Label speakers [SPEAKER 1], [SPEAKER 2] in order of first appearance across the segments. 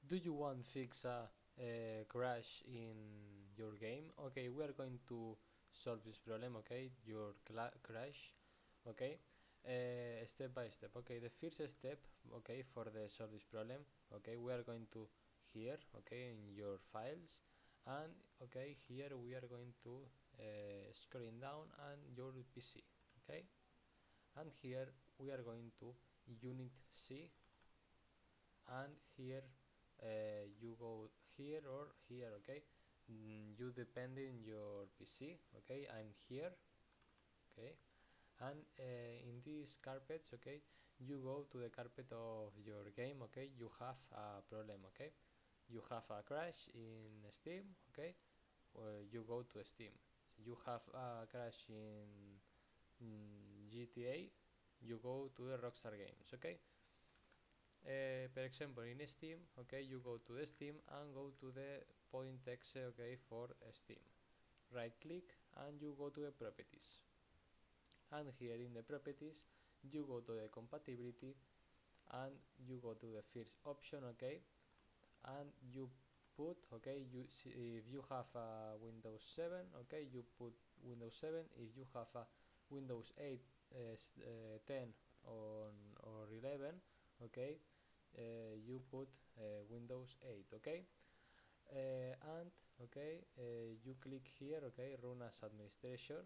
[SPEAKER 1] Do you want fix a crash in your game? Okay, we are going to solve this problem. Okay, your crash. Okay, step by step. Okay, the first step. Okay, for the solve this problem. Okay, we are going to here. Okay, in your files, and okay, here we are going to scrolling down and your PC. Okay, and here we are going to unit C, and here you go here or here. Okay, you depending your PC. Okay, I'm here. Okay, and in these carpets, okay, you go to the carpet of your game. Okay, you have a problem. Okay, you have a crash in Steam. Okay, you go to Steam. You have a crash in GTA, you go to the Rockstar Games. Okay, for example, in Steam, okay, you go to the Steam and go to the point.exe, okay, for Steam. Right click and you go to the properties, and here in the properties you go to the compatibility and you go to the first option. Okay, and you put, okay, you see if you have a Windows 7. Okay, you put Windows 7. If you have a Windows 8, 10 or 11, okay, you put Windows 8. Okay, and okay, you click here. Okay, run as administrator.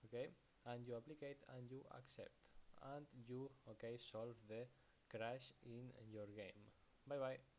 [SPEAKER 1] Okay, and you apply it and you accept, and you, okay, solve the crash in your game. Bye bye.